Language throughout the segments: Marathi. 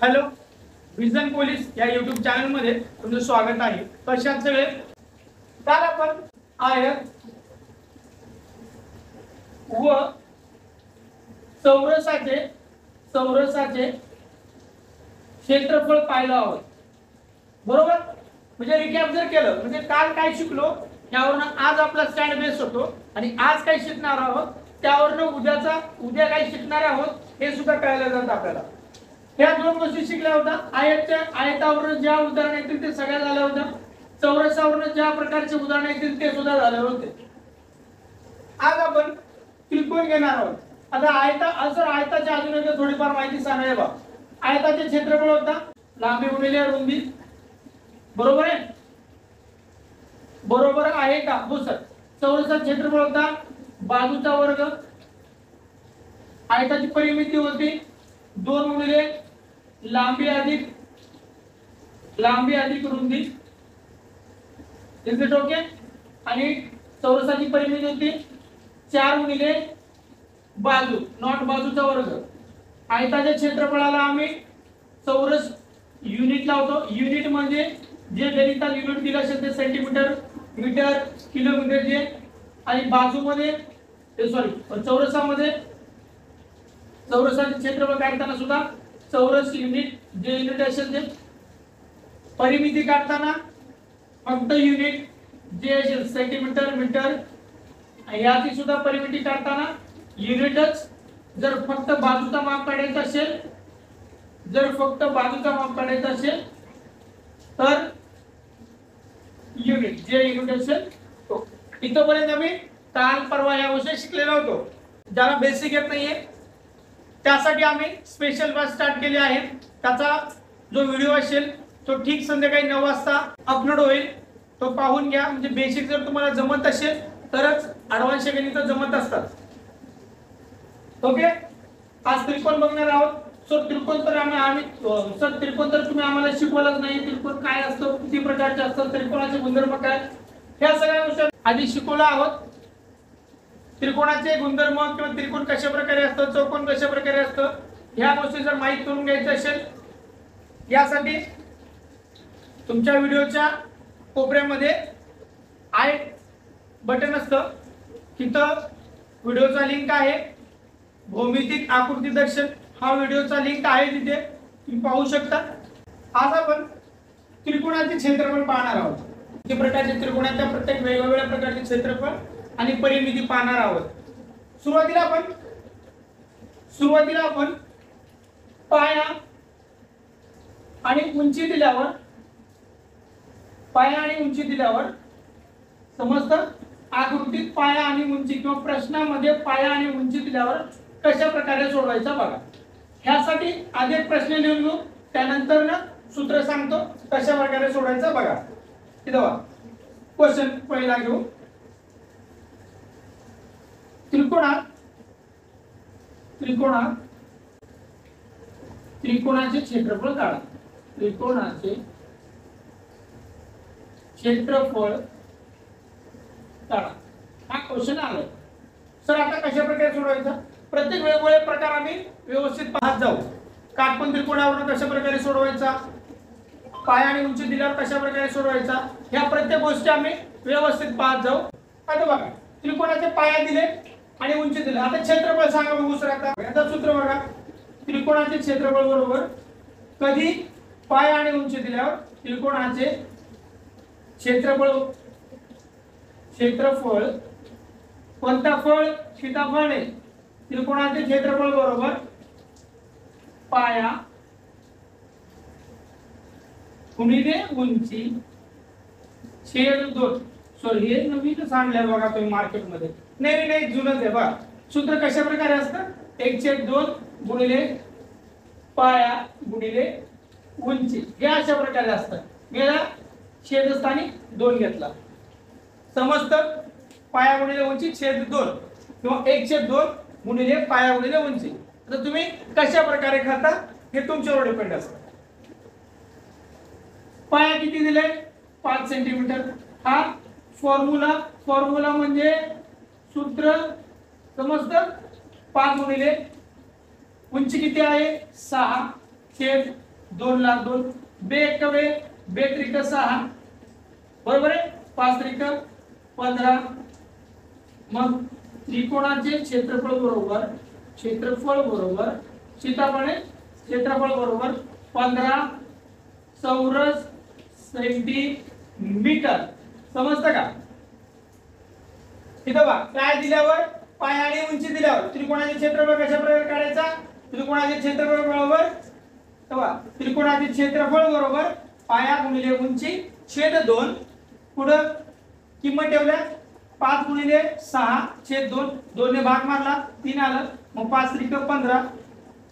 हॅलो, विजन पोलीस या युट्यूब चॅनल मध्ये तुमचं स्वागत आहे. कशात सगळे काल आपण आयत व चौरसाचे क्षेत्रफळ पाहिलं आहोत. बरोबर, म्हणजे रिकॅप जर केलं म्हणजे काल काय शिकलो त्यावरून आज आपला स्टँड बेस होतो आणि आज काय शिकणार आहोत त्यावरून उद्या काय शिकणार आहोत हे सुद्धा कळलं जातं आपल्याला. ह्या दोन गोष्टी शिकल्या होत्या. आयतावरून ज्या उदाहरण येतील ते सगळ्या झाल्या होत्या. चौरसावरून ज्या प्रकारचे उदाहरण येतील ते सुद्धा झाले होते. आज आपण त्रिकोण घेणार आहोत. आता आयताच्या अजून एक थोडीफार माहिती सांगायला बघा. आयताचे क्षेत्रफळ होता लांबी गुणिले रुंदी. बरोबर आहे, बरोबर आहे का? हो सर. चौरसाचे क्षेत्रफळ होता बाजूचा वर्ग. आयताची परिमिती होती 2 गुणिले लांबी अधिक रुंदी. Is it okay? आणि चौरसाची परिमिती होती 4 गुणिले बाजू नॉट बाजूचा वर्ग. आयताच्या क्षेत्रफळाला आम्ही चौरस युनिट लावतो. युनिट म्हणजे जे गणितात युनिट दिलं असेल ते सेंटीमीटर, मीटर, किलोमीटर जे. आणि बाजूमध्ये चौरसाचे क्षेत्रफळ काढताना सुद्धा चौरस युनिट जे युनिट असेल ते. परिमिती काढताना फक्त युनिट जे असेल सेंटीमीटर, मीटर याची सुद्धा परिमिती काढताना युनिटच. जर फक्त बाजूचा माप काढायचा असेल तर युनिट जे युनिट असेल तो. इथपर्यंत आम्ही काल परवा या विषय शिकलेलो होतो. ज्याला बेसिक येत नाहीये त्यासाठी आम्ही स्पेशल बॅच स्टार्ट केली आहे. त्याचा जो व्हिडिओ असेल तो ठीक संध्याकाळी 9 वाजता अपलोड होईल. तो पाहून घ्या. म्हणजे बेसिक जर तुम्हाला जमत असेल तरच ऍडव्हान्स गणित जमत असतात. ओके, आज त्रिकोण बघणार आहोत. त्रिकोण तर तुम्ही आम्हाला शिकवलंच नाही. त्रिकोण काय असतं, किती प्रकारचे असतात, त्रिकोणाचे गुणधर्म काय, ह्या सगळ्या गोष्टी आधी शिकवल्या आहोत. त्रिकोणाचे गुणधर्म किंवा त्रिकोण कशा प्रकारे असतं, चौकोन कशा प्रकारे असतं, ह्या गोष्टी जर माहित करून घ्यायचं असेल यासाठी तुमच्या व्हिडिओच्या कोपऱ्यामध्ये आय बटन असतं. तिथं व्हिडिओचा लिंक आहे. भौमितिक आकृती दर्शन हा व्हिडिओचा लिंक आहे, तिथे तुम्ही पाहू शकता. आज आपण त्रिकोणाचे क्षेत्रफळ पाहणार आहोत. किती प्रकारचे त्रिकोणाच्या प्रत्येक वेगवेगळ्या प्रकारचे क्षेत्रफळ आणि परिमिती पाहणार आहोत. सुरुवातीला आपण पाया आणि उंची दिल्यावर समजतं. आकृतीत पाया आणि उंची किंवा प्रश्नामध्ये पाया आणि उंची दिल्यावर कशा प्रकारे सोडवायचा बघा. ह्यासाठी आधी एक प्रश्न लिहून घेऊ, त्यानंतर ना सूत्र सांगतो कशा प्रकारे सोडवायचा बघा. इथं बघा क्वेश्चन पहिला घेऊ. त्रिकोणाचे क्षेत्रफळ काढा. त्रिकोणाचे क्षेत्रफळ काढा हा क्वेश्चन आलाय. सर आता कशा प्रकारे सोडवायचा? प्रत्येक वेगवेगळे प्रकार आम्ही व्यवस्थित पाहत जाऊ. काटकोन त्रिकोणावरून कशा प्रकारे सोडवायचा, पाय आणि उंची दिल्यावर कशा प्रकारे सोडवायचा, ह्या प्रत्येक गोष्टी आम्ही व्यवस्थित पाहत जाऊ. आता बघा, त्रिकोणाचे पाया दिले आणि उंची दिले. आता क्षेत्रफळ सांगा बघू सर. आता याचं सूत्र बघा. त्रिकोणाचे क्षेत्रफळ बरोबर कधी पाय आणि उंची दिल्यावर त्रिकोणाचे क्षेत्रफळ कोणता फळ, सीताफळ नाही. त्रिकोणाचे क्षेत्रफळ बरोबर पाया गुणिले उंची छेद 2. सॉरी, हे नवीन सांगलंय बघा तुम्ही मार्केटमध्ये. नाही जुनच आहे बघा. सूत्र कशा प्रकारे असतं? 1/2 गुणिले पाया गुणिले उंची हे अशा प्रकारे असतं. याला छेदस्थानी 2 घेतला. समजतं? पाया गुणिले उंची छेद 2 किंवा 1/2 गुणिले पाया गुणिले उंची. आता तुम्ही कशा प्रकारे खाता हे तुमच्यावर डिपेंड असतं. पाया किती दिले? 5 सेंटीमीटर. हा फॉर्म्युला म्हणजे सूत्र समजतं. 5 गुणिले उंची किती आहे 6 छेद 2 ला 2, बे एक बे, बे त्रिक 6 बरोबर आहे, 5 त्रिक 15. मग त्रिकोणाचे क्षेत्रफळ बरोबर क्षेत्रफळ बरोबर 15 चौरस सेंटीमीटर. समजतं का? इथं बघा काय दिल्यावर, पाय आणि उंची दिल्यावर त्रिकोणाचे क्षेत्रफळ कशा प्रकारे काढायचा? त्रिकोणाचे क्षेत्रफळ बरोबर त्रिकोणाचे क्षेत्रफळ बरोबर पाया गुणिले उंची छेद 2. पुढं किंमत ठेवल्या 5 गुणिले 6 छेद 2, 2 ने भाग मारला 3 आलं, मग 5 त्रिक 15.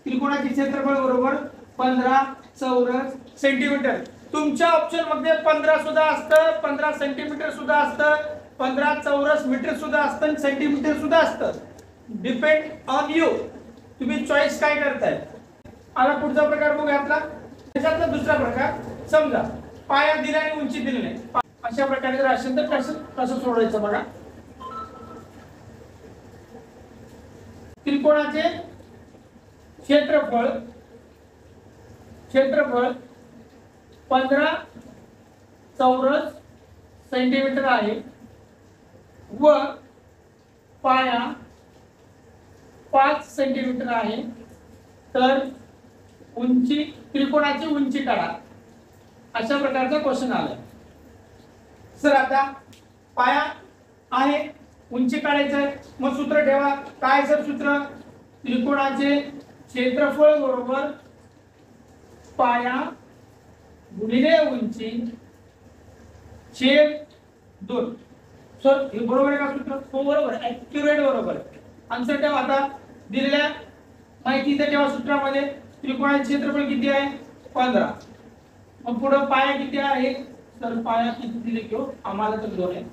त्रिकोणाचे क्षेत्रफळ बरोबर 15 चौरस सेंटीमीटर. तुमच्या ऑप्शन मध्ये 15 सुद्धा असतं, 15 सेंटीमीटर सुद्धा असतं, 15 चौरस मीटर सुद्धा असतं, सेंटीमीटर सुद्धा असतं. डिपेंड ऑन यू, तुम्ही चॉईस काय करताय. आता पुढचा प्रकार बघूया आपला. त्याच्यातला दुसरा प्रकार, समजा पाया दिला आणि उंची दिली नाही, अशा प्रकारे जर असेल तर कसं सोडवायचं बघा. त्रिकोणाचे क्षेत्रफळ 15 चौरस सेंटीमीटर आहे व पाया 5 सेंटीमीटर आहे, तर उंची त्रिकोणाची उंची काढा. अशा प्रकारचा क्वेश्चन आलाय. सर आता पाया आहे, उंची काढायचं आहे, मग सूत्र ठेवा. काय सर सूत्र? त्रिकोणाचे क्षेत्रफळ बरोबर पाया गुणिले उंची छेद 2. सर हे बरोबर आहे का सूत्र? हो बरोबर आहे, ॲक्युरेट बरोबर आहे. आन्सर ठेवा. आता दिलेल्या माहिती इथे ठेवा सूत्रामध्ये. त्रिकोणाचे क्षेत्रफळ किती आहे? 15. मग पुढे पाया किती आहे? तर पाया किती दिले किंवा आम्हाला तर 2 आहे,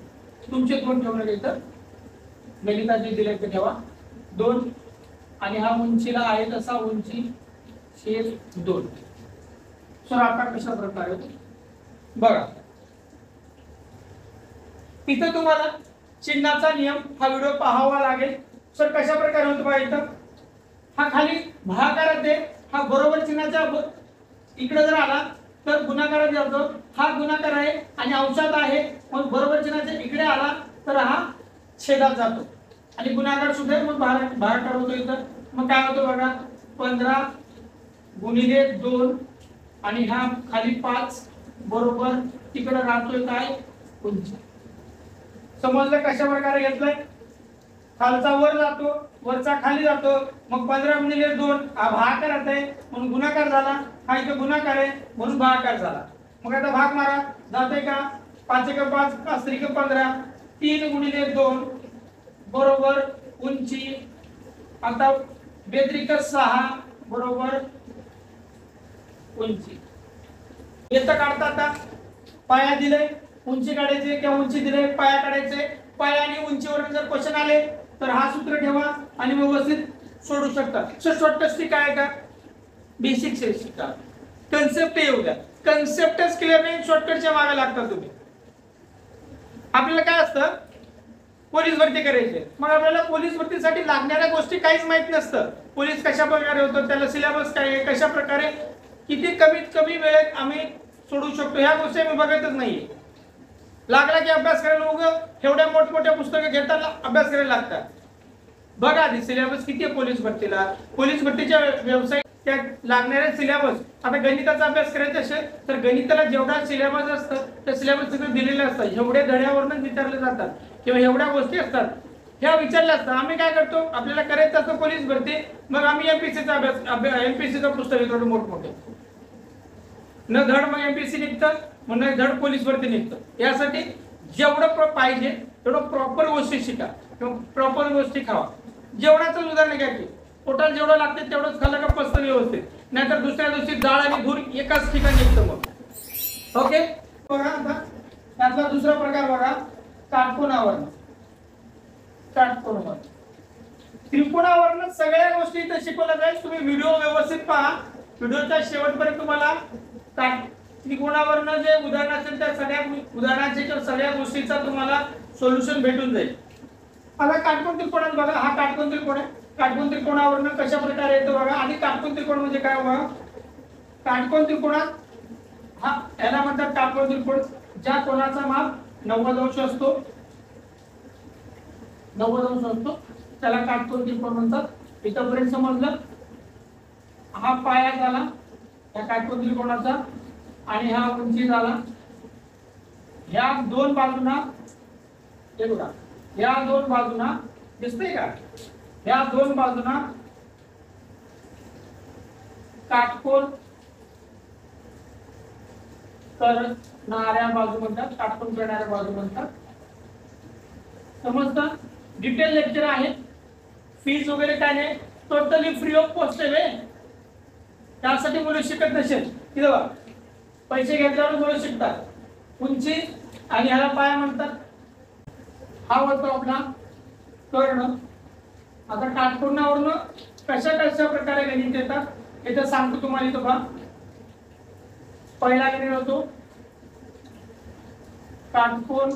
तुमचे 2 ठेवले इथं, गणिताचे दिले ते ठेवा 2. आणि हा उंचीला आहे तसा उंची छेद 2. सर आता कशा प्रकारे बघा, इथं तुम्हाला चिन्हाचा नियम हा व्हिडिओ पाहावा लागेल. सर कशा प्रकारे होतो बघा, इथं हा खाली भागाकारात आहे, हा बरोबर चिन्हाच्या इकडे जर आला तर गुणाकारात जातो, हा गुणाकार आहे आणि अंशात आहे, मग बरोबर चिन्हाच्या इकडे आला तर हा छेदात जातो आणि गुणाकार सुद्धा मग भागाकार होतो इथं. मग काय होतं बघा, 15 गुणिले 2 आणि हा खाली 5 बरोबर तिकडे राहतोय काय? उंची. समजलं कशा प्रकारे घेतलंय? खालचा वर जातो, वरचा खाली जातो, मग 15 गुणिले 2 हा भागाकार आहे म्हणून गुणाकार झाला, हा इथे गुणाकार आहे म्हणून भागाकार झाला. मग आता भाग मारा, जाते का? 5 एक 5, 5 त्रिक 15, 3 गुणिले 2 बरोबर उंची, आता 2 त्रिक 6 बरोबर उंची. येतं काढता. आता पाया दिले, उंची काढायचे किंवा उंची दिले, पाया काढायचे. पाया आणि उंचीवरून जर क्वेश्चन आले तर हा सूत्र ठेवा आणि व्यवस्थित सोडू शकता. सर शॉर्टकट ट्रिक आहे का? बेसिक शिका, कन्सेप्ट येऊ द्या. कन्सेप्टच क्लिअर नाही, शॉर्टकटच्या मागे लागता तुम्ही. आपल्याला काय असतं, पोलीस भरती करायची, मग आपल्याला पोलीस भरतीसाठी लागणाऱ्या गोष्टी काहीच माहित नसतं. पोलीस कशा प्रकारे होतं, त्याला सिलेबस काय आहे, कशा प्रकारे किती कमीत कमी वेळेत आम्ही सोडू शकतो, ह्या गोष्टी आम्ही बघतच नाहीये. लागला की अभ्यास करायला उगा एवढ्या मोठमोठ्या पुस्तकं घेताना अभ्यास करायला लागतात. बघा आधी सिलेबस किती आहे पोलीस भरतीला, पोलीस भरतीच्या व्यवसाय त्या लागणाऱ्या सिलेबस. आता गणिताचा अभ्यास करायचा असेल तर गणिताला जेवढा सिलेबस असतं त्या सिलेबस सगळं दिलेलं असतं, एवढ्या धड्यावरच विचारले जातात किंवा एवढ्या गोष्टी असतात ह्या विचारल्या असतात. आम्ही काय करतो, आपल्याला करायचं असतं पोलीस भरती, मग आम्ही एमपीसीचा अभ्यास एमपीसीचं पुस्तक घेतो मोठमोठे, न धड मग एमपीसी निघतं, मग धड पोलीस भरती निघतं. यासाठी जेवढं पाहिजे तेवढं प्रॉपर गोष्टी शिका किंवा प्रॉपर गोष्टी खावा. जेवणाचं उदाहरण घ्या की पोटाला जेवढं लागते तेवढंच खाल्लं का पचतं व्यवस्थित, नाहीतर दुसऱ्या दिवशी जाळ आणि धूर एकाच ठिकाणी निघतं मग. ओके बघा, आता त्यातला दुसरा प्रकार बघा, काटकोनावरण. काटकोनावरण त्रिकोणावरण सगळ्या गोष्टी इथे शिकवल्या जाईल. तुम्ही व्हिडिओ व्यवस्थित पहा, व्हिडिओच्या शेवटपर्यंत तुम्हाला त्रिकोणावरण जे उदाहरण असेल त्या सगळ्या उदाहरणाचे किंवा सगळ्या गोष्टीचा तुम्हाला सोल्युशन भेटून जाईल. आता काटकोन त्रिकोणात बघा, हा काटकोन त्रिकोण आहे. काटकोन त्रिकोणावरण कशा प्रकारे येतो बघा. आणि काटकोन त्रिकोण म्हणजे काय बघा, काटकोन त्रिकोणात हा याला म्हणतात काटकोन त्रिकोण, ज्या कोणाचा माप 90 अंश असतो, 90 अंश असतो त्याला काटकोन त्रिकोण म्हणतात। इथपर्यंत समजलं? हा पाया झाला या काटकोन त्रिकोणाचा आणि हा उंची झाला। या दोन बाजूंना हे बघा, या दोन बाजूंना दिसतंय का, या दोन बाजूंना काटकोन करणाऱ्या बाजू म्हणतात, काटकोन करणाऱ्या बाजू म्हणतात। समजतं? डिटेल लेक्चर आहे, फीज वगैरे काय नाही, टोटली फ्री ऑफ कॉस्ट आहे। त्यासाठी मुलं शिकत नसेल की बघा पैसे घेतल्यावर मुलं शिकतात। उंची आणि ह्याला पाया म्हणतात। हा होतो आपला कर्ण। आता काटकोनावरून कशा कशा प्रकारे गणित येतात हे तर सांगतो तुम्हाला इथं बघा। पहिला गणित होतो काटकोन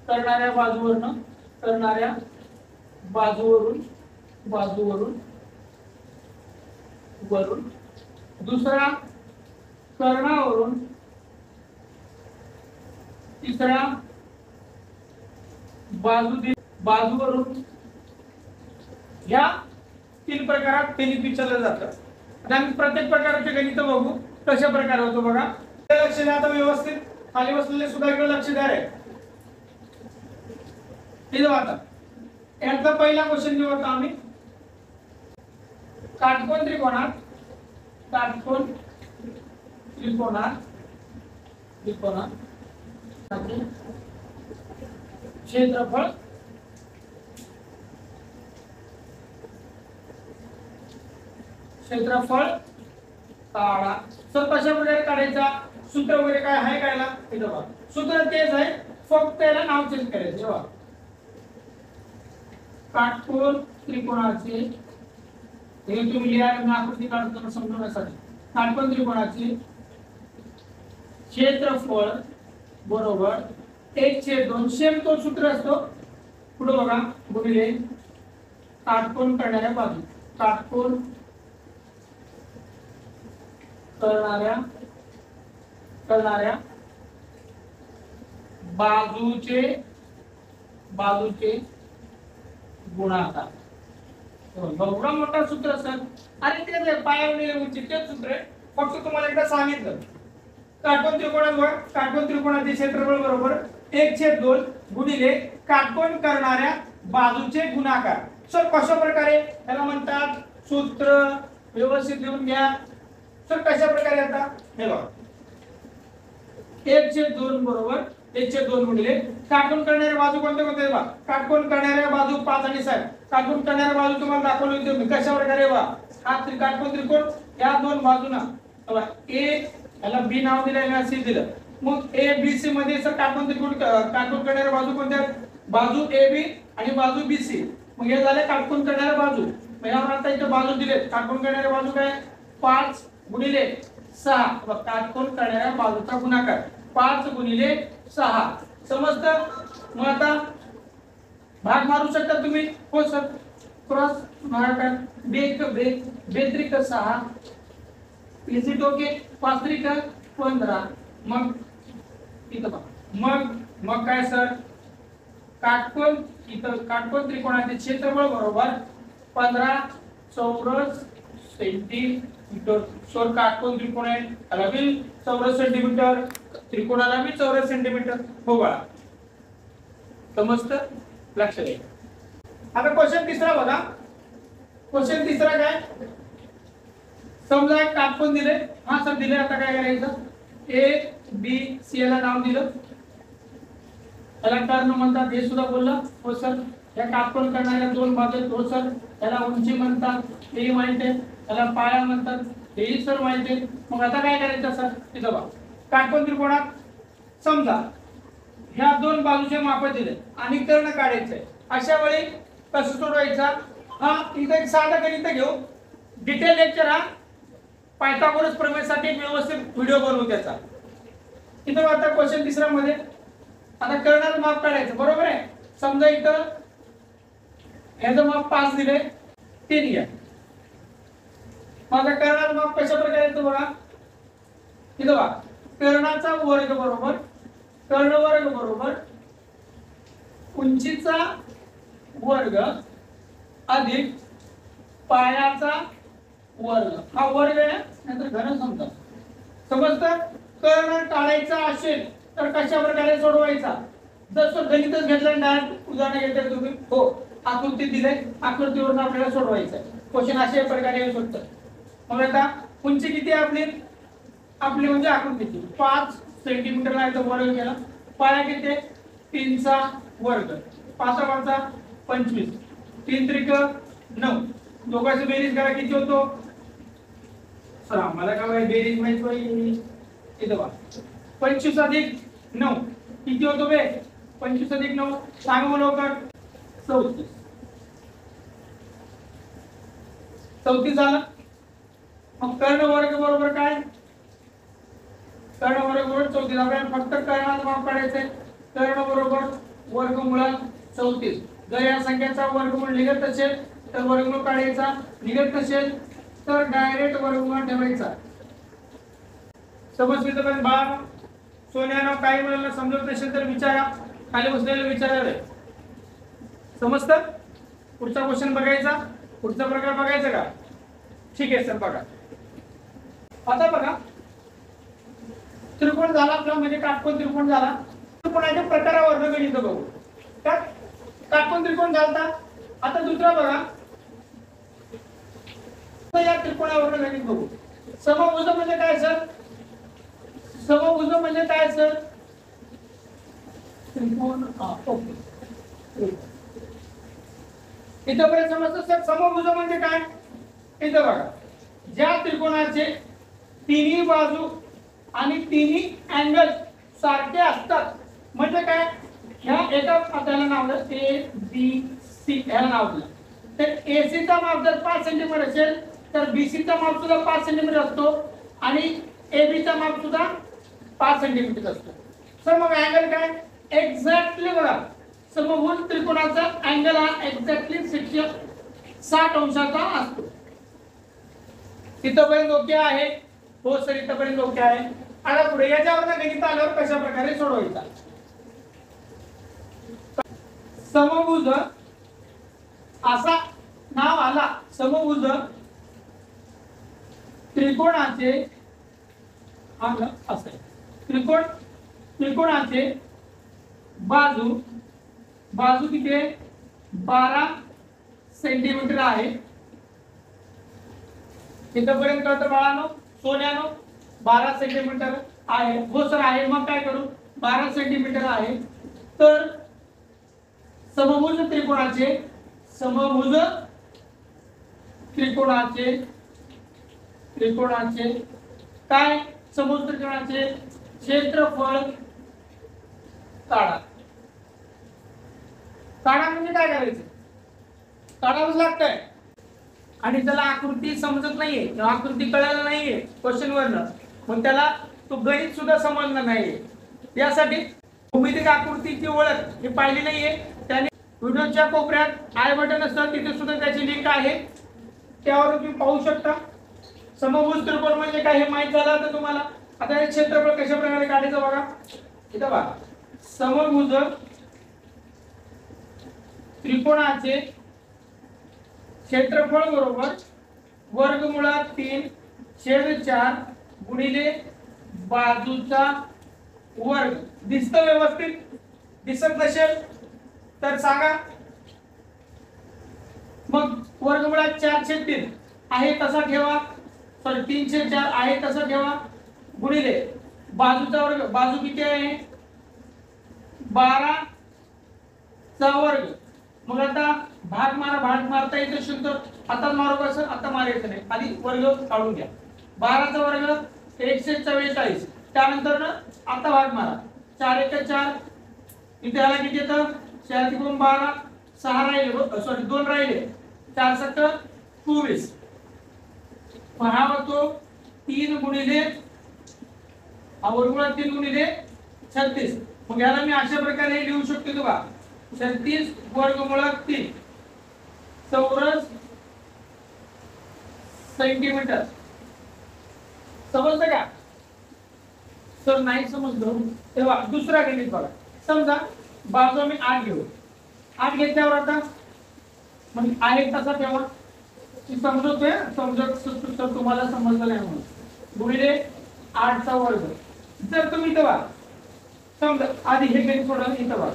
करणाऱ्या बाजूवरून वरून, दुसरा कर्णावरून, तिसरा बाजूवरून। या तीन प्रकारात गणित विचारलं जातं। आता आम्ही प्रत्येक प्रकाराचे गणित बघू कशा प्रकारे होतो बघा। लक्ष द्या आता व्यवस्थित, खाली बसलेले सुद्धा इकडे लक्ष द्या रे। हे आता यातला पहिला क्वेश्चन जो होता आम्ही काटकोन त्रिकोणात क्षेत्रफळ काढा। सर कशा प्रकारे काढायचा, सूत्र वगैरे काय आहे काढायला इथं बघा। सूत्र तेच आहे, फक्त त्याला नाव चेंज करायचं बघा। काटकोन त्रिकोणाचे, हे तुम्ही लिहा, मी आकृती काढताना समजण्यासाठी। काटकोन त्रिकोणाचे क्षेत्रफळ बरोबर 1/2, सेम तो सूत्र असतो। पुढे बघा, गुणिले काटकोन करणाऱ्या बाजू, काटकोन करणाऱ्या बाजूचे गुणाकार। एवढा मोठा सूत्र सर, अरे ते पायावरील उंची तेच सूत्र आहे, फक्त तुम्हाला एकदा सांगितलं। काटकोन त्रिकोणाचे क्षेत्रफळ बरोबर 1/2 गुणिले काटकोन करणाऱ्या बाजूचे गुणाकार। सर कशा प्रकारे याला म्हणतात, सूत्र व्यवस्थित लिहून घ्या। सर कशा प्रकारे आता हे बघा, 1/2 बरोबर 1/2 गुणिले काटकोन करणाऱ्या बाजू कोणत्या कोणत्या बघा। काटकोन करणाऱ्या बाजू 5 आणि 7, काटकोन करणाऱ्या बाजू तुम्हाला दाखवली होती मी कशा प्रकारे बघा। हा काटकोन त्रिकोण, या दोन बाजूंना बघा, ए याला बी नाव दिलं आणि सी दिलं, मग ए बी सी मध्ये सर काटकोन त्रिकोण, काटकोन करणाऱ्या बाजू कोणत्या, बाजू ए बी आणि बाजू बी सी। मग हे झाले काटकोन करणाऱ्या बाजू। मग यावर आता इथे बाजू दिले, काटकोन करणाऱ्या बाजू काय 5 गुणिले 6, काटकोन करणाऱ्या बाजूचा गुणाकार 5 गुणिले 6। समजतं? मग आता भाग मारू शकता तुम्ही, हो सर, क्रॉस भागाकार, बेत्रिक 6, इजिट ओके, 5 त्रिक 15। मग इथं बघा, मग काय सर, काटकोन त्रिकोणाचे क्षेत्रफळ बरोबर 15 चौरस सेंटीमीटर। सर काटकोन त्रिकोण आहे, त्याला बी चौरस सेंटीमीटर, त्रिकोणाला बी चौरस सेंटीमीटर, हो बाळा। समजतं? लक्ष द्या। आता क्वेश्चन तिसरा बघा। क्वेश्चन तिसरा काय, समजा एक काटकोन दिले, हा सर दिले, आता काय करायचं, ए बी सी याला नाव दिलं, याला कर्ण म्हणतात, हे सुद्धा बोललं, हो सर। या काटकोन करणाऱ्या दोन बाजू आहेत, हो सर। याला उंची म्हणतात, हे माहिती आहे, याला पाया म्हणतात, हेही सर माहिती आहे। मग आता काय करायचं सर, इथं बघा, काटकोन त्रिकोणात समजा ह्या दोन बाजूचे माप दिले आणि कर्ण काढायचे, अशा वेळी कसं सोडवायचा, हा इथं एक साधं गणित घेऊ, डिटेल लेक्चर हा पायथागोरस प्रमेयसाठी व्यवस्थित व्हिडिओ बनवू त्याचा। इथं आता क्वेश्चन तिसरा मध्ये आता कर्णाचं माप काढायचं, बरोबर आहे। समजा इथं ह्याचं माप 5 दिले, 3 घ्या, माझा कर्णाचा माप कशा प्रकारे येतो बघा, इथं बघा कर्णाचा वर्ग बरोबर कर्ण वर्ग बरोबर उंचीचा वर्ग अधिक पायाचा वर्ग, हा वर्ग आहे नाहीतर घन समजा. समजतं? कर्ण काढायचा असेल तर कशा प्रकारे सोडवायचा, जसं गणितच घेतलं डायरेक्ट उदाहरण घेतलं तुम्ही, हो आकृती दिले, आकृतीवरून आपल्याला सोडवायचं आहे. क्वेश्चन अशा प्रकारे येऊ शकतं. मग आता उंची किती आहे आपली, आपली म्हणजे आकृतीची 5 सेंटीमीटर आहे तर वर्ग केला. पाया किती आहे, 3 चा वर्ग, 5 5 25, 3 त्रिक 9, दोघांची बेरीज करा किती होतो. सर आम्हाला काय बेरीज माहित पाहिजे, इथं बघा 25 अधिक 9 किती होतो बे, 25 अधिक 9 सांगा लवकर, 34. 34 झालं. मग कर्ण वर्ग बरोबर काय, कर्ण वर्ग बरोबर 34. आपल्याला फक्त कर्णाचं माप काढायचंय. कर्ण बरोबर वर्गमुळात 34. जर या संख्येचा वर्गमूळ निघत असेल तर वर्गमूळ काढायचा, निघत नसेल तर डायरेक्ट वर्गमूळ ठेवायचा. समजलं तर बाळा सोन्यानं काही मुलांना समजत नसेल तर विचारा, खाली बसलेले विचारावे. समजतं? पुढचा क्वेश्चन बघायचा, पुढचा प्रकार बघायचा का, ठीक आहे सर बघा. आता बघा त्रिकोण झाला आपला, म्हणजे काटकोन त्रिकोण झाला. त्रिकोणाच्या प्रकारावर गणित बघू. काटकोन त्रिकोण झालता. आता दुसरा बघा, या त्रिकोणावर गणित बघू. समभुज म्हणजे काय सर, समभुज म्हणजे काय सर, त्रिकोण. ओके इथपर्यंत समजतं सर. समभुज म्हणजे काय, इथं बघा ज्या त्रिकोणाचे तिन्ही बाजू आणि तिन्ही अँगल सारखे असतात, म्हणजे काय, ह्या एका आपल्याला नाव दिलं ए बी सी, ह्याला नाव दिलं. तर AC चा माप जर 5 सेंटीमीटर असेल तर BC चा माप सुद्धा 5 सेंटीमीटर असतो आणि AB चा माप सुद्धा 5 सेंटीमीटर असतो. सर मग अँगल काय, एक्झॅक्टली बघा समभुज त्रिकोणाचा अँगल हा एक्झॅक्टली 60 अंशाचा असतो. इथपर्यंत ओके आहे, हो सर इथपर्यंत ओके आहे. आता पुढे याच्यावर गणित आल्यावर कशा प्रकारे सोडवायचा. समभुज असा नाव आला, समभुज त्रिकोणाचे असं त्रिकोणाचे बाजू किती आहे, 12 सेंटीमीटर आहे. इथपर्यंत कळतं बाळांनो, सोन्यानो 12 सेंटीमीटर आहे, हो सर आहे. मग काय करू, 12 सेंटीमीटर आहे. तर समभुज त्रिकोणाचे काय, समभुज त्रिकोणाचे क्षेत्रफळ काढा. म्हणजे काय करायचं, काढावंच लागतंय. आणि त्याला आकृती समजत नाहीये, आकृती कळायला नाहीये क्वेश्चन वरनं, मग त्याला तो गणित सुद्धा समजणार नाहीये. यासाठी भूमितिक आकृतीची ओळख हे पाहिली नाहीये त्याने व्हिडिओच्या कोपऱ्यात आय बटन असतं, तिथे सुद्धा त्याची लिंक आहे, त्यावर तुम्ही पाहू शकता. समभुज त्रिकोण म्हणजे काय हे माहित झालं तर तुम्हाला. आता हे क्षेत्रफळ कशा प्रकारे काढायचं बघा. इथं बघा समभुज त्रिकोणाचे क्षेत्रफळ बरोबर वर्गमुळात 3/4 गुणिले बाजूचा वर्ग. दिसतं व्यवस्थित, दिसत नसेल तर सांगा. मग वर्गमुळात 4/3 आहे तसा ठेवा, सॉरी 3/4 आहे तसा ठेवा, गुणिले बाजूचा वर्ग. बाजू किती आहे, 12 चा वर्ग. मग आता भाग मारता येत असेल तर आता मारू का सर, आता मारायचं नाही, आधी वर्ग काढून घ्या. 12 चा वर्ग 144. त्यानंतर ना आता भाग मारा, 4 1 4, इथे आला किती येतं, 4 3 12, 6 राहिले, सॉरी 2 राहिले, 4 7 24. हा होतो 3 गुणिले वर्गमुळात 3 गुणिले 36. मग याला मी अशा प्रकारे लिहू शकतो तुला, 36 वर्गमुळात 3 चौरस सेंटीमीटर. समजलं का? सर नाही समजलं. तेव्हा दुसरा गणित बघा. समजा बाजू आम्ही 8 घेऊ. 8 घेतल्यावर आता मग आहे तसा तेव्हा समजतोय. समजत तर तुम्हाला समजलं नाही म्हणून गुणिले 8चा वर्ग. जर तुम्ही तेव्हा समजा आधी हे गणित सोडवलं इथं बघा.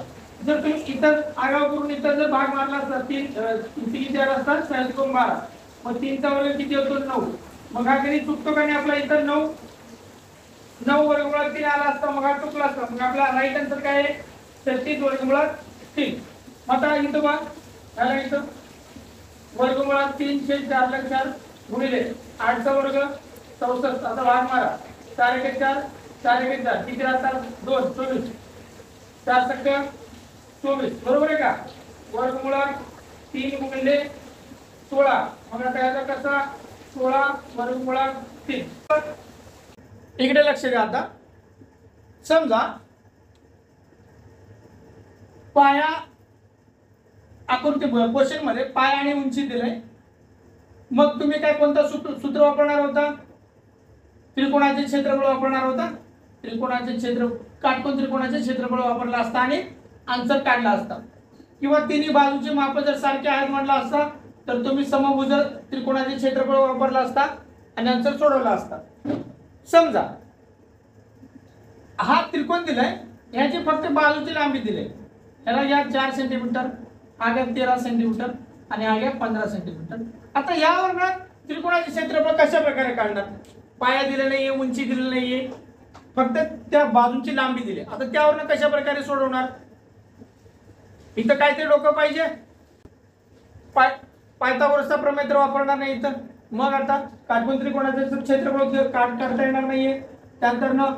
जर तुम्ही इतर आगाव करून इतर जर भाग मारला असता 3 असतात 12. मग 3चा वर्ग किती होतो? 9. मग हा गणित चुकतो का नाही आपला? इतर 9 वर्गमुळात 3 आला असता मग हा चुकला असता. मग आपला राईट आन्सर काय आहे? 36 वर्गमुळात 3. आता इथं बघा काय इथं वर्गमुळात 3 छेद 4 गुणिले 8चा वर्ग 64. आता भाग मारा. 4 1 4 4 1 4 किती राहतात? 2 24. 4 सक 24 बरोबर आहे का? वर्गमुळात 3 गुणिले 16. मग आता याचा कसा? 16 वर्गमुळात 3. इकडे लक्ष द्या. आता समजा पाया आकृती क्वेश्चन मध्ये पाया आणि उंची दिले. मग तुम्ही काय कोणतं सूत्र वापरणार होता? त्रिकोणाचे क्षेत्रफळ वापरणार होता. काटकोन त्रिकोणाचे क्षेत्रफळ वापरला असता आणि अंतर काढला असता. किंवा तिन्ही बाजूचे माप जर सारखे आहेत म्हटला असता तर तुम्ही समभुज त्रिकोणाचे क्षेत्रफळ वापरला असता आणि अंतर सोडवला असता. समजा हा त्रिकोण दिलाय. याची फक्त बाजूची लांबी दिली. याला या 4 सेंटीमीटर, हा घ्या 13 सेंटीमीटर आणि हा घ्या 15 सेंटीमीटर. आता यावर त्रिकोणाचे क्षेत्रफळ कशा प्रकारे काढणार? पाया दिले नाहीये, उंची दिली नाहीये, फक्त त्या बाजूची लांबी दिली. आता त्यावरनं कशा प्रकारे सोडवणार? इथं काहीतरी डोकं पाहिजे. पायथागोरसचा प्रमेय तर वापरणार नाही इथं. मग आता काटकोन त्रिकोणाचे क्षेत्रफळ काढता येणार नाहीये. त्यानंतर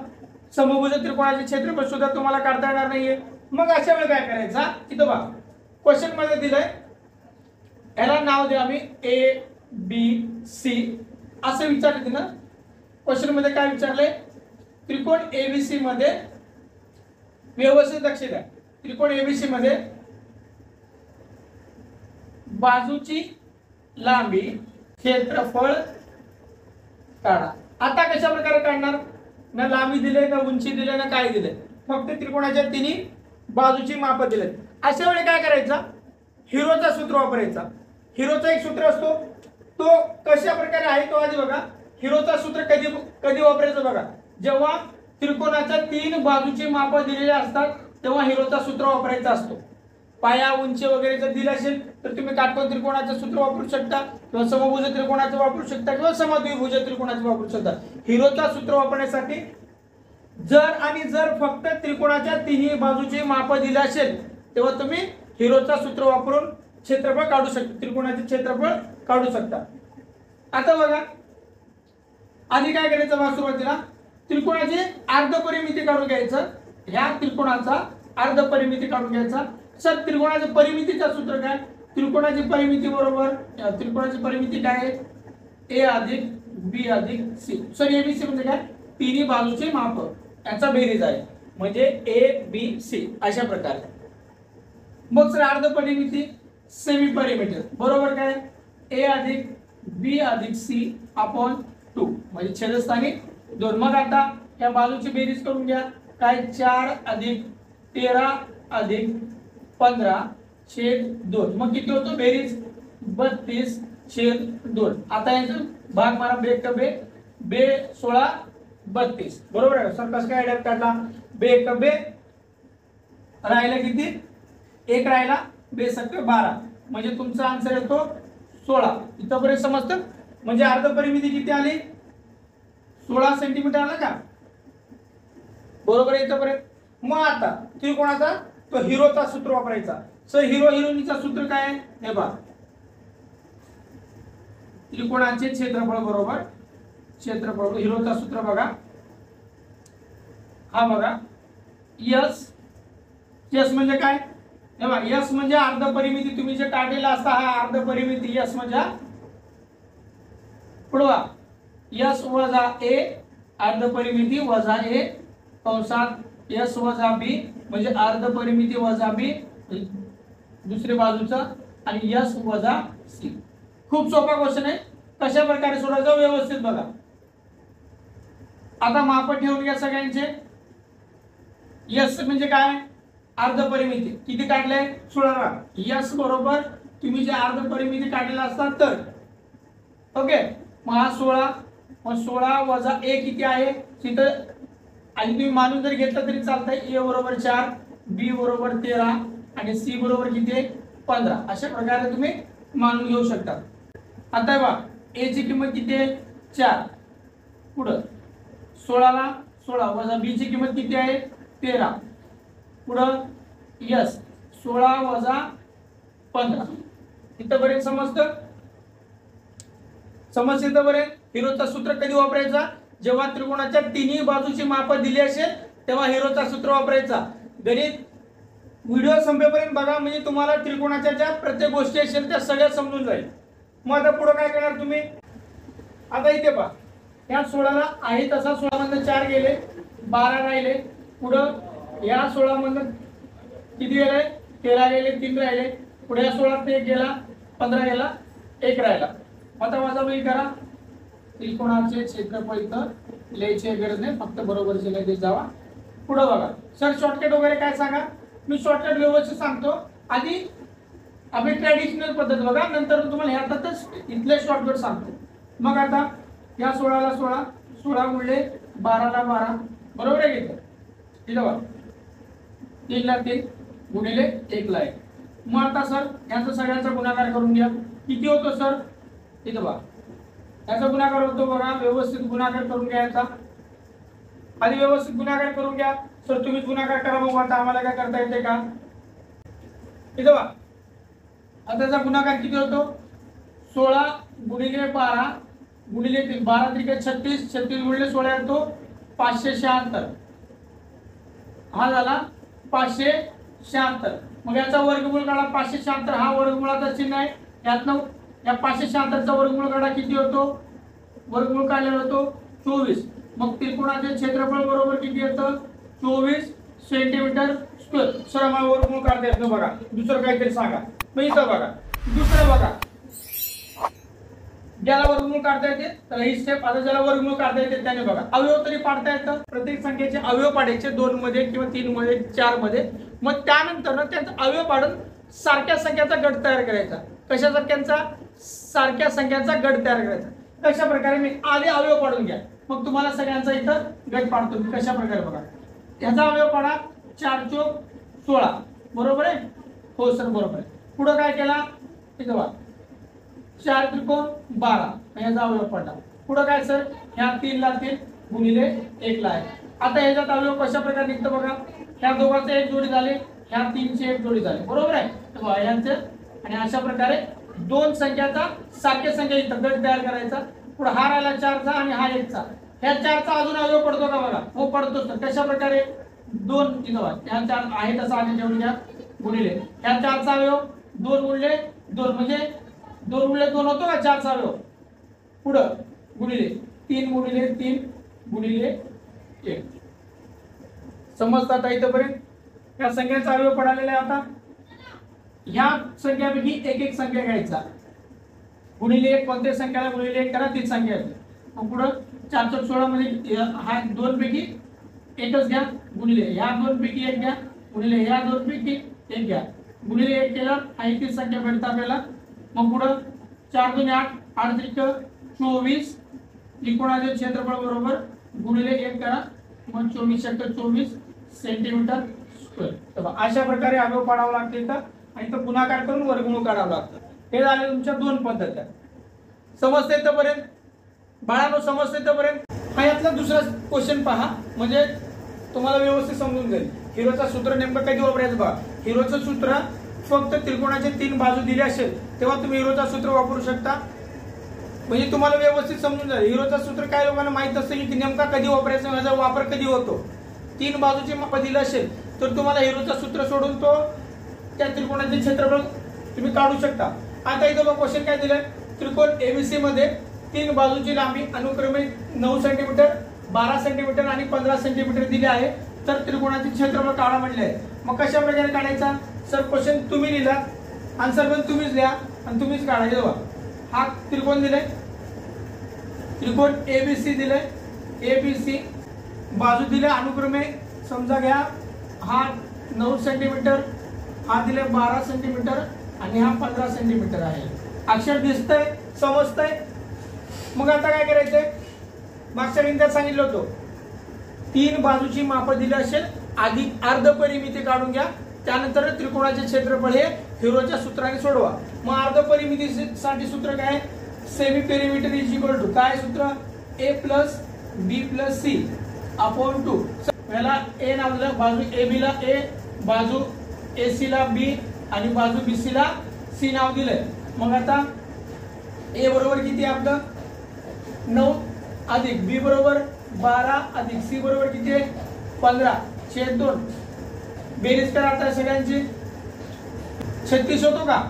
समभुज त्रिकोणाचे क्षेत्रफळ सुद्धा तुम्हाला काढता येणार नाहीये. मग अशा वेळी काय करायचा? इथं बघा क्वेश्चन मध्ये दिलंय. याला नाव द्या आम्ही ABC असं विचारले ना. क्वेश्चन मध्ये काय विचारलंय? त्रिकोण ABC मध्ये व्यवस्थित लक्ष द्या. त्रिकोण ABC मध्ये बाजूची लांबी क्षेत्रफळ काढा. आता कशा प्रकारे काढणार? ना लांबी दिले, ना उंची दिले, ना काय दिले, फक्त त्रिकोणाच्या तिन्ही बाजूची माप दिले. अशा वेळी काय करायचं? हिरोचा सूत्र वापरायचा. हिरोचा एक सूत्र असतो. तो कशा प्रकारे आहे तो आधी बघा. हिरोचा सूत्र कधी वापरायचं बघा. जेव्हा त्रिकोणाच्या 3 बाजूची माप दिलेली असतात तेव्हा हिरोचा सूत्र वापरायचा असतो. पाया उंची वगैरे जर दिलं असेल तर तुम्ही काटकोन त्रिकोणाचं सूत्र वापरू शकता किंवा समभुज त्रिकोणाचं वापरू शकता किंवा समद्विभुज त्रिकोणाचं वापरू शकता. हिरोचा सूत्र वापरण्यासाठी जर फक्त त्रिकोणाच्या तिन्ही बाजूची माप दिली असेल तेव्हा तुम्ही हिरोचा सूत्र वापरून क्षेत्रफळ काढू शकता. त्रिकोणाचे क्षेत्रफळ काढू शकता. आता बघा आधी काय करायचं? बघा सुरुवातीला त्रिकोणाची अर्धपरिमिती काढून घ्यायचं. ह्या त्रिकोणाचा अर्धपरिमिती काढून घ्यायचा. सर त्रिकोणाच्या परिमितीचं सूत्र काय? त्रिकोणाची परिमिती बरोबर त्रिकोणाची परिमिती काय आहे? A अधिक B अधिक C. सर ABC म्हणजे काय? तिन्ही बाजूचे माप याचा बेरीज आहे म्हणजे ABC अशा प्रकारे. मग सर अर्धपरिमिती सेमी परिमिती बरोबर काय? A अधिक B अधिक C अपॉन 2 म्हणजे छेदस्थानी 2. मग आता या बाजूची बेरीज करून घ्या. काय? 4 अधिक 13 अधिक 15 छेद 2. मग किती होतो बेरीज? 32 छेद 2. आता याचं भाग मारा. बे 16 32 बरोबर आहे. सर कसं काय ऍडॅप्ट काढला? बे राहिला किती? 1 राहिला. बे 12 म्हणजे तुमचा आन्सर येतो 16. इथपर्यंत समजतं? म्हणजे अर्धपरिमिती किती आली? 16 सेंटीमीटर आला का? बरोबर आहे इथपर्यंत. मग आता त्रिकोणाचा तो हिरोचा सूत्र वापरायचा. सर हिरोईचा सूत्र काय आहे? हे बघा त्रिकोणाचे क्षेत्रफळ बरोबर क्षेत्रफळ. हिरोचा सूत्र बघा. हा बघा यस म्हणजे काय? हे बघा यस म्हणजे अर्धपरिमिती. तुम्ही जे काढलेला असता हा अर्धपरिमिती. यस म्हणजे पुढवा यस वजा ए अर्धपरिमिती वजा ए कंसात यस वजा बी म्हणजे अर्धपरिमिती वजा बी दुसरी बाजूचा आणि यस वजा सी. खूप सोपा क्वेश्चन आहे. कशा प्रकारे सोडायचं व्यवस्थित बघा. आता माप ठेवून घ्या सगळ्यांचे. यस म्हणजे काय, अर्ध परिमिती किती काढले 16. यस बरोबर तुम्ही जे अर्ध परिमिती काढलेला असतात तर ओके. मग हा 16, मग 16 वजा a किती आहे तिथं, आणि तुम्ही मानून जर घेतलं तरी चालतंय. a बरोबर 4, b बरोबर 13 आणि c बरोबर किती आहे 15. अशा प्रकारे तुम्ही मानून घेऊ शकता. आता बघा a ची किंमत किती आहे 4, पुढं 16 ला 16 वजा b ची किंमत किती आहे 13, पुढं यस 16 वजा 15. इथपर्यंत समजतं. समजतं इथपर्यंत. हिरोचा सूत्र कधी वापरायचा, जेव्हा त्रिकोणाच्या तिन्ही बाजूची माप दिली असेल तेव्हा हिरोचा सूत्र वापरायचा. गणित व्हिडिओ संपेपर्यंत बघा, म्हणजे तुम्हाला त्रिकोणाच्या ज्या प्रत्येक गोष्टी असेल त्या सगळ्या समजून जाईल. मग आता पुढे काय करणार तुम्ही, आता इथे पहा या 16 ला आहे तसा 16 मधून 4 गेले, 12 राहिले. पुढं या 16 मधून किती गेले 13 गेले, 3 राहिले. पुढे या 16 ते 1 गेला, 15 गेला, 1 राहिला. आता वजाबाकी करा. त्रिकोणाचे क्षेत्रफळ इथं लिहायची गरज नाही, फक्त बरोबरचे लगेच जावा. पुढे बघा सर शॉर्टकट वगैरे काय सांगा, मी शॉर्टकट व्यवस्थित सांगतो. आधी आपली ट्रॅडिशनल पद्धत बघा, नंतर तुम्हाला ह्यातच इथले शॉर्टकट सांगतो. मग आता या 16 ला 16, 16 गुणिले 12 ला 12 बरोबर आहे घेतो. इथं बघा 3 ला 3 गुणिले 1 ला 1. मग आता सर याचा सगळ्यांचा गुणाकार करून घ्या. किती होतो सर, इथं बघा याचा गुणाकार होतो बघा. व्यवस्थित गुणाकार करून घ्यायचा. आधी व्यवस्थित गुणाकार करून घ्या. सर तुम्ही गुणाकार करा, मग आता आम्हाला काय करता येते का. इथं बघा आता त्याचा गुणाकार किती होतो 16 गुणिले 12 गुणिले 3, 12 त्रिक 36, 36 गुणिले 16 येतो 576. हा झाला 576. मग याचा वर्गमूळ काढा 576. हा वर्गमूळाचा चिन्ह आहे. यातनं या 576 चा वर्गमूळ काढा. किती होतो, वर्गमूळ काढलेला होतो 24. मग त्रिकोणाचे क्षेत्रफळ बरोबर किती येतं 24 सेंटीमीटर स्क्वेअर. सर मला वर्गमूळ काढता येत नाही बघा, दुसरं काहीतरी सांगा. मग इथं बघा दुसरं बघा, ज्याला वर्गमूळ काढता येते तर ही स्टेप. आता ज्याला वर्गमूळ काढता येते त्याने बघा अवयव तरी पाडता येतं. प्रत्येक संख्येचे अवयव पाडायचे 2 मध्ये किंवा 3 मध्ये 4 मध्ये. मग त्यानंतर त्यांचा अवयव पाडून सारख्या संख्याचा गट तयार करायचा. कशा संख्यांचा, सारख्या संख्यांचा गट तयार करायचा. कशा प्रकारे, मी आधी अवयव पाडून घ्या, मग तुम्हाला सगळ्यांचा इथं गट पाडतो. कशा प्रकारे बघा, याचा अवयव पाडा 4 चोक 16 बरोबर आहे. हो सर बरोबर आहे. पुढे काय केला इथं बघा 4 त्रिकोण 12, याचा अवयव पडला. पुढे काय सर, ह्या 3 ला 3 गुणिले 1 ला आहे. आता ह्याच्यात अवयव कशा प्रकारे निघतं बघा. ह्या दोघांचे एक जोडी झाले, ह्या 3 ची एक जोडी झाली बरोबर आहे. तर यांचे आणि अशा प्रकारे 2 संख्याचा सारख्या संख्या इथं गट तयार करायचा. पुढे हा राहिला 4 चा आणि हा 1 चा. ह्या 4 चा अजून अवयव पडतो का बघा. हो पडतो सर. कशा प्रकारे 2 इथं बघा ह्या 4 आहे तसा आधी ठेवून घ्या गुणिले ह्या 4 चा अवयव 2 गुणिले 2 म्हणजे 2 गुणिले 2 होतो का 4 चा अवयव. पुढे गुणिले 3 गुणिले 3 गुणिले 1. समजतात इथपर्यंत. या संख्यांचा अवयव पडालेला आहे. आता ह्या संख्यापैकी एक एक संख्या घ्यायचा. गुणिले 1 कोणत्या संख्याला गुणिले 1 करा तीच संख्या येते. मग पुढे 4 चौक 16 मध्ये हा 2 पैकी एकच घ्या गुणिले ह्या 2 पैकी 1 घ्या गुणिले ह्या 2 पैकी 1 घ्या गुणिले 1 केला. हा एकच संख्या भेटता आपल्याला. मग पुढे 4 2 8 8 त्रिक 24 त्रिकोणाचे क्षेत्रफळ बरोबर गुणिले 1 करा. मग 24 सेंटीमीटर स्क्वेअर. तर अशा प्रकारे अवयव पाडावं लागते इथं आणि तो गुणाकार करून वर्गमूळ काढावं लागतं. हे झाले तुमच्या 2 पद्धती. समजते इथपर्यंत बाळांनो, समजते इथपर्यंत. हा यातला दुसरा क्वेश्चन पहा, म्हणजे तुम्हाला व्यवस्थित समजून जाईल. हिरोचा सूत्र नेमकं कधी वापरायचं बघा. हिरोचं सूत्र फक्त त्रिकोणाचे 3 बाजू दिले असेल तेव्हा तुम्ही हिरोचा सूत्र वापरू शकता. म्हणजे तुम्हाला व्यवस्थित समजून जाईल. हिरोचा सूत्र काय लोकांना माहित असतं की नेमका कधी वापरायचा, याचा वापर कधी होतो. 3 बाजूची माप दिलं असेल तर तुम्हाला हिरोचा सूत्र सोडून तो त्या त्रिकोणाचे क्षेत्रफळ तुम्ही काढू शकता. आता इथं बघा क्वेश्चन काय दिलंय. त्रिकोण एबीसी मध्ये 3 बाजूची लांबी अनुक्रमे 9 सेंटीमीटर 12 सेंटीमीटर आणि 15 सेंटीमीटर दिली आहे. तर त्रिकोणाचे क्षेत्रफळ काढा म्हणले आहे. मग कशा प्रकारे काढायचा सर. क्वेश्चन तुम्ही लिहिला, आन्सर पण तुम्हीच लिहा आणि तुम्हीच काढायचं. बघा हा त्रिकोण दिलाय त्रिकोण एबीसी दिले, एबीसी बाजू दिले अनुक्रमे समजा घ्या, हा 9 सेंटीमीटर, हा दिले 12 सेंटीमीटर आणि हा 15 सेंटीमीटर आहे. अक्षर दिसतंय, समजतंय. मग आता काय करायचंय, मागच्या मिनिटात सांगितलं होतं 3 बाजूची माप दिली असेल आधी अर्ध परिमिती काढून घ्या, त्यानंतर त्रिकोणाचे क्षेत्रफळ हे हिरोच्या सूत्राने सोडवा. मग अर्ध परिमितीसाठी सूत्र काय, semi perimeter is equal to काय सूत्र, a plus B plus C upon 2. याला ए नाव दिलं, बाजू ए बी ला ए, बाजू ए सी ला बी आणि बाजू बी सी ला सी नाव दिलंय. मग आता ए बरोबर किती आहे आपलं 9 अधिक बी बरोबर 12 अधिक सी बरोबर किती आहे 15 छेद 2. बेरीज करा आता सगळ्यांची, 36 होतो का,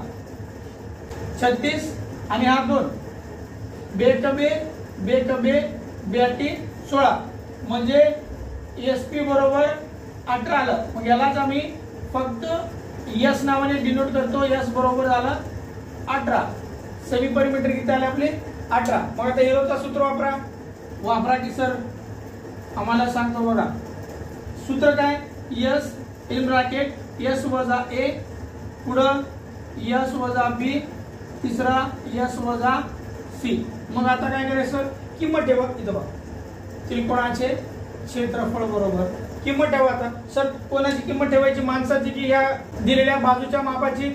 36 आणि हा 2 बेकबे बेकबे बेटी 16 म्हणजे एसपी बरोबर 18 आलं. मग यालाच आम्ही फक्त एस नावाने डिनोट करतो, एस बरोबर झालं 18. सेमी परिमीटर किती आले आपले 18. मग आता हिरोचा सूत्र वापरा की सर, आम्हाला सांगतो बघा सूत्र काय, एस इन ब्रॅकेट एस वजा ए, पुढं एस वजा बी, तिसरा एस वजा सी. मग आता काय करायचं, किंमत ठेवा इथं बघा, त्रिकोणाचे क्षेत्रफळ बरोबर किंमत ठेवा. आता सर कोणाची किंमत ठेवायची, माणसाची की या दिलेल्या बाजूच्या मापाची,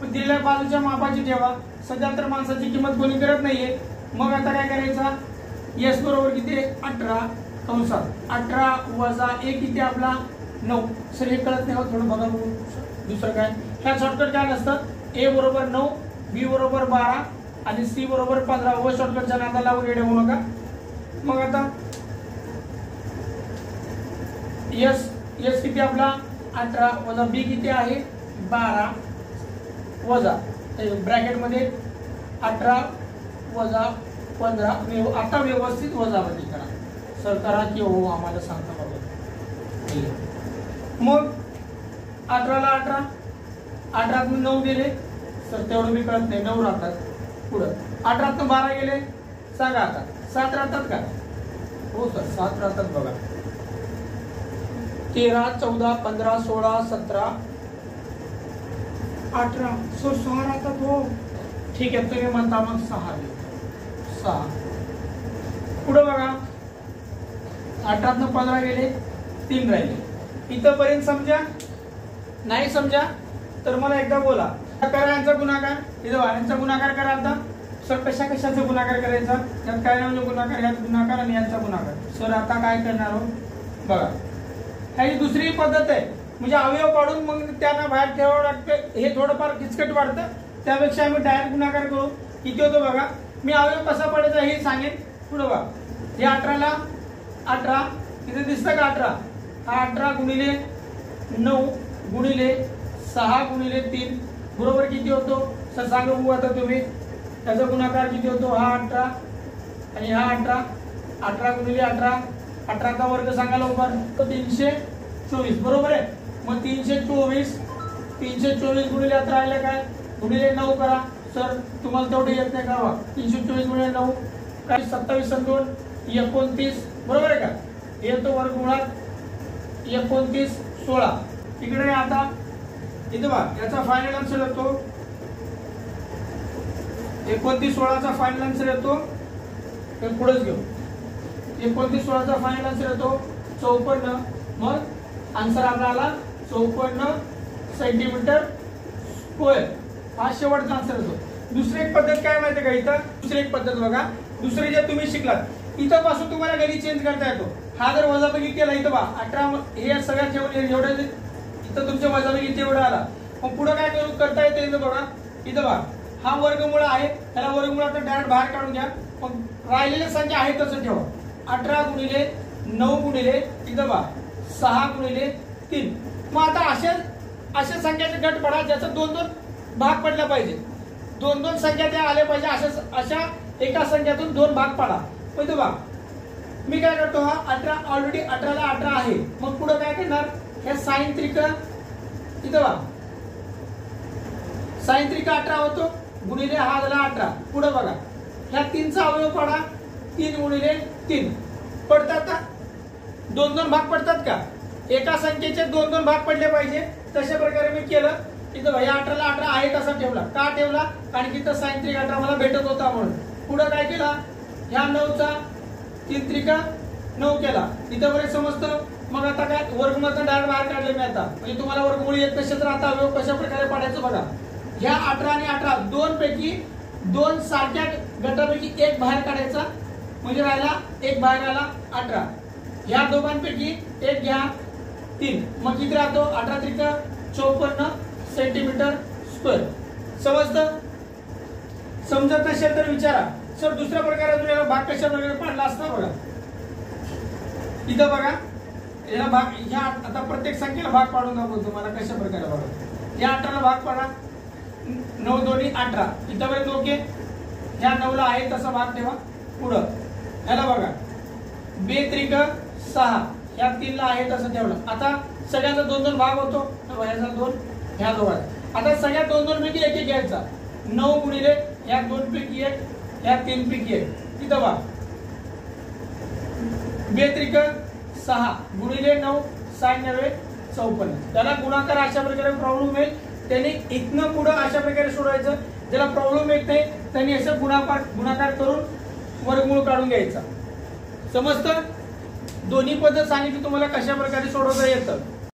दिलेल्या बाजूच्या मापाची ठेवा. सध्या तर माणसाची किंमत कोणी करत नाहीये. मग आता काय करायचा, एस बरोबर किती 18 कंसात 18 वजा ए किती आपला 9. सर हे कळत नाही, थोडं बघा दुसरं काय. ह्या शॉर्टकट काय नसतं, ए बरोबर 9, बी बरोबर 12 आणि सी बरोबर 15. व शॉर्टकटच्या नादाला लावून येडे होऊ नका. मग आता एस एस किती आपला 18 वजा बी किती आहे 12 वजा ब्रॅकेट मध्ये 18 वजा 15. आता व्यवस्थित वजाबाकी करा सर, करा की हो आम्हाला सांगता बघा. मग 18 ला 18, 18 9 गेले सर, तेवढं मी कळत नाही, 9 राहतात. पुढं 18 12 गेले, सांगा आता 7 राहतात का, हो सर 7 राहतात बघा. 13 14 15 16 17 18 सर 6 राहतात. हो ठीक आहे, तुम्ही म्हणता मग 6. पुढे बघा 18 15 गेले, 3 राहिले. इथपर्यंत समजा, नाही समजा तर मला एकदा बोला. करा यांचा गुणाकार, इथं यांचा गुणाकार करा. आता सर कशा कशाचा गुणाकार करायचा, त्यात काय नाव गुणाकार, यात गुणाकार आणि यांचा गुणाकार. सर आता काय करणार हो बघा, ही दुसरी पद्धत आहे, म्हणजे अवयव काढून मग त्यांना बाहेर ठेवावं लागतं. हे थोडंफार किचकट वाटतं, त्यापेक्षा आम्ही डायरेक्ट गुणाकार करू. किती होतो बघा, मी अवयव कसा पडायचा हे सांगेन पुढे बघा. हे 18 ला 18 इथे दिसतं का 18, हा 18 गुणिले 9 गुणिले 6 गुणिले 3 बरोबर किती होतो सर सांगा बघू आता तुम्ही. त्याचा गुणाकार किती होतो, हा 18 आणि हा 18, 18 गुणिले 18, 18 का वर्ग सांगा लवकर, तो 324 बरोबर आहे. मग 324 गुणिले 18 आले काय, गुणिले 9 करा. सर तुम्हाला तेवढे येत नाही का, 324 गुणिले 9 काय 27 2 29 बरोबर आहे का. येतो वर्गमुळात 29 16. इकडे आता इथं बघा, याचा फायनल आन्सर येतो 29 16चा फायनल आन्सर येतो, पुढेच घेऊ. 29 16चा फायनल आन्सर येतो 54. मग आन्सर आपल्याला 54 सेंटीमीटर स्क्वेअर हा शेवटचा आन्सर येतो. दुसरी एक पद्धत काय माहिती का, इथं दुसरी एक पद्धत बघा. दुसरी जे तुम्ही शिकलात इथं पासून तुम्हाला घरी चेंज करता येतो. हा जर वजाबाकी केला इथं बा 18 हे सगळ्या ठेवून एवढं इथं तुमच्या वजाबाकी तेवढं आला. मग पुढे काय करता येतं इथं बघा. इथं बघा हा वर्गमूळ आहे, त्याला वर्गमूळातून डायरेक्ट बाहेर काढून घ्या. मग राहिलेल्या संख्या आहे तसं ठेवा. 18 गुणिले 9 गुणिले इथं बघा 6 गुणिले 3. मग आता अशा संख्याचे गट पडा ज्याचा 2-2 भाग पडला पाहिजे. 2-2 संख्या त्या आल्या पाहिजे. अशा एका संख्यातून 2 भाग पाडा. पण इथं बघा मी काय करतो, हा 18 ऑलरेडी 18 ला 18 आहे. मग पुढे काय करणार, हे साइन त्रिका इथं बघा साइन त्रिका 18 होतो गुणिले हा झाला 18. पुढे बघा ह्या 3चा अवयव पाडा, 3 गुणिले 3 पडतात ना, 2-2 भाग पडतात का? एका संख्येचे 2-2 भाग पडले पाहिजे. तशा प्रकारे मी केलं. इथं भैया 18ला 18 आहे तसा ठेवला. का ठेवला? कारण तिथं sin 3 18 मला भेटत होता म्हणून. पुढे काय केला? ह्या 9चा 3 त्रिका 9 केला. इथं बरेच समजतं. मग आता काय वर्गमूळातून डायरेक्ट बाहेर काढले मी आता. म्हणजे तुम्हाला वर्गमूळ येत नसेल तर आता अवयव कशा प्रकारे पाडायचं बघा. ह्या 18 आणि 18 दोन पैकी 2 सारख्या गटापैकी एक बाहेर काढायचा म्हणजे राहिला एक बाहेर आला 18. ह्या दोघांपैकी एक घ्या 3. मग किती राहतो? 18 त्रिका 54 सेंटीमीटर स्क्वेअर. समजतं? समजत नसेल तर विचारा. सर दुसऱ्या प्रकारे तुम्हाला भाग कशा प्रकारे पाडला असता बघा. इथं बघा याला भाग, ह्या आता प्रत्येक संख्येला भाग पाडून दाखवतो तुम्हाला कशा प्रकारे बघा. या 18ला भाग पाडा. 9 दोन्ही 18. इथं बघा दोघे ह्या 9ला आहे तसा भाग ठेवा. पुढं ह्याला बघा 2 त्रिक 6 ह्या 3ला आहे तसं ठेवलं. आता सगळ्यांचा 2-2 भाग होतो. ह्याचा 2 ह्या दोघांचा. आता सगळ्या 2-2 पैकी एक एक घ्यायचा. 9 गुणिले ह्या 2 पैकी 1 ह्या 3 पैकी 1. इथं बघा 2 त्रिक 6 गुणिले 9 sin 9 54. त्याला गुणाकार अशा प्रकारे प्रॉब्लेम येईल. त्यांनी इथनं पुढं अशा प्रकारे सोडवायचं. ज्याला प्रॉब्लेम येत नाही त्यांनी असं गुणाकार करून वर्गमूळ काढून घ्यायचा. समजतं? दोन्ही पद्धत सांगितली तुम्हाला कशा प्रकारे सोडवता येतं.